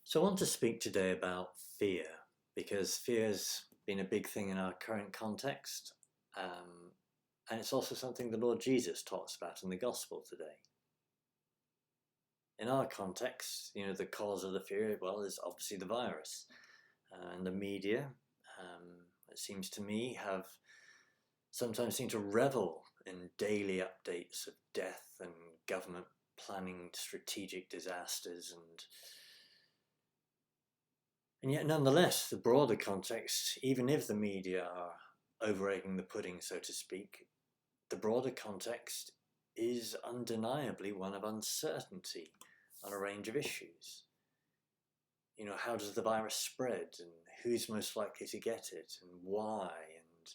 So I want to speak today about fear, because fear's been a big thing in our current context, and it's also something the Lord Jesus talks about in the gospel today. In our context, the cause of the fear, well, is obviously the virus. And the media, it seems to me, have sometimes seemed to revel in daily updates of death and government planning strategic disasters, and yet, nonetheless, the broader context, even if the media are over-egging the pudding, so to speak, the broader context is undeniably one of uncertainty on a range of issues. How does the virus spread, and who's most likely to get it, and why, and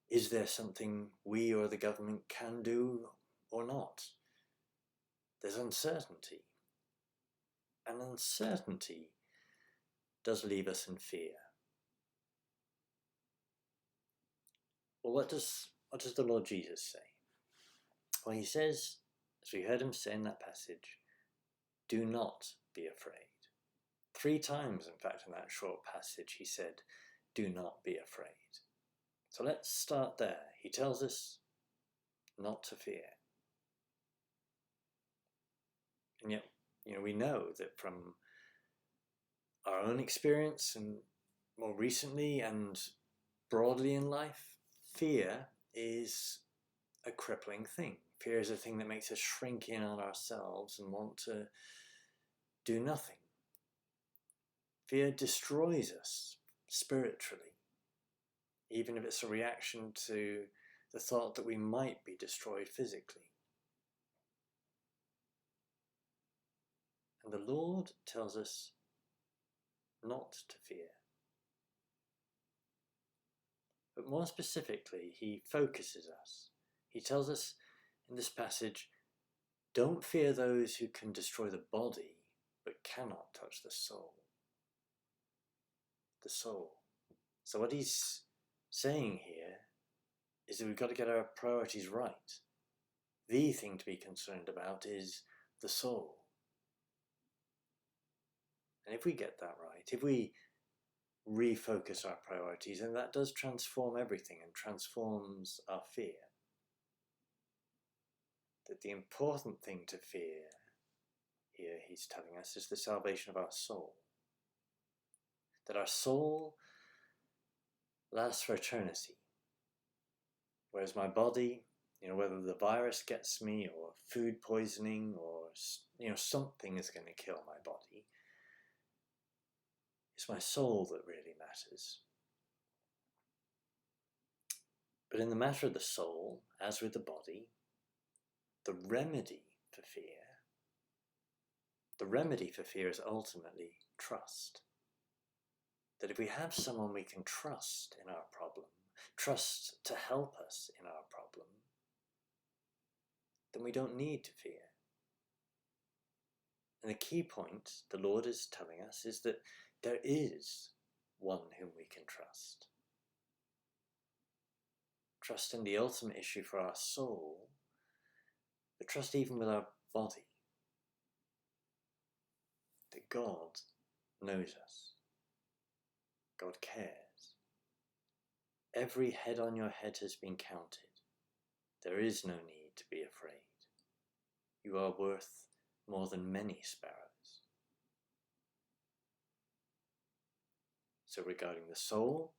is there something we or the government can do or not? There's uncertainty. And uncertainty does leave us in fear. Well, what does the Lord Jesus say? Well, he says, as we heard him say in that passage, do not be afraid. 3 times, in fact, in that short passage, he said, do not be afraid. So let's start there. He tells us not to fear. And yet, we know that from our own experience, and more recently and broadly in life, fear is a crippling thing. Fear is a thing that makes us shrink in on ourselves and want to do nothing. Fear destroys us spiritually, even if it's a reaction to the thought that we might be destroyed physically. And the Lord tells us not to fear. But more specifically, he focuses us. He tells us in this passage, don't fear those who can destroy the body, but cannot touch the soul. The soul. So what he's saying here is that we've got to get our priorities right. The thing to be concerned about is the soul. And if we get that right, if we refocus our priorities, then that does transform everything and transforms our fear. That the important thing to fear, here he's telling us, is the salvation of our soul. That our soul lasts for eternity. Whereas my body, whether the virus gets me or food poisoning or, something is going to kill my body, it's my soul that really matters. But in the matter of the soul, as with the body, the remedy for fear is ultimately trust. That if we have someone we can trust in our problem, trust to help us in our problem, then we don't need to fear. And the key point the Lord is telling us is that there is one whom we can trust. Trust in the ultimate issue for our soul, but trust even with our body. That God knows us. God cares. Every head on your head has been counted. There is no need to be afraid. You are worth more than many sparrows. So regarding the soul,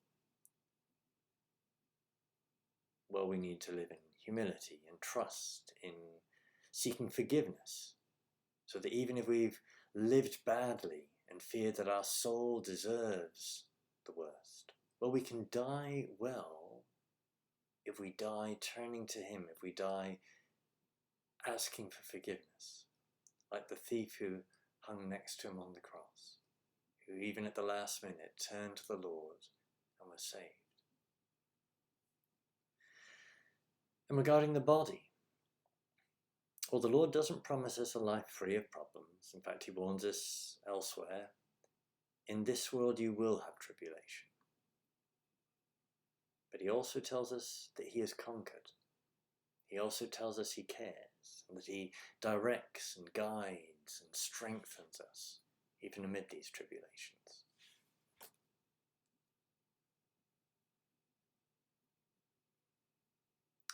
well, we need to live in humility and trust, in seeking forgiveness, so that even if we've lived badly and fear that our soul deserves the worst, well, we can die well if we die turning to him, if we die asking for forgiveness, like the thief who hung next to him on the cross, who even at the last minute turned to the Lord and was saved. And regarding the body, well, the Lord doesn't promise us a life free of problems. In fact, he warns us elsewhere, in this world you will have tribulation. But he also tells us that he has conquered. He also tells us he cares, and that he directs and guides and strengthens us even amid these tribulations.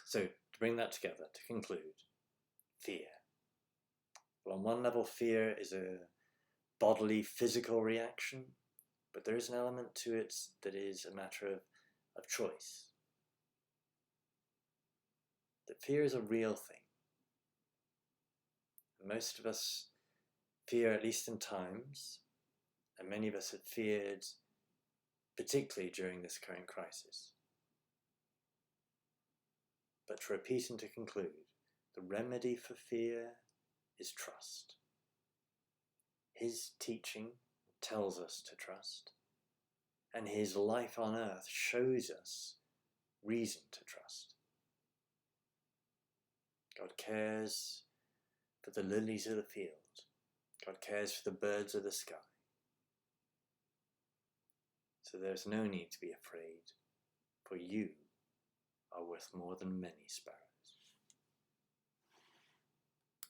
So, to bring that together, to conclude, fear. Well, on one level, fear is a bodily, physical reaction, but there is an element to it that is a matter of choice. That fear is a real thing. Most of us fear, at least in times, and many of us have feared, particularly during this current crisis. But to repeat and to conclude, the remedy for fear is trust. His teaching tells us to trust, and his life on earth shows us reason to trust. God cares for the lilies of the field. God cares for the birds of the sky. So there's no need to be afraid, for you are worth more than many sparrows.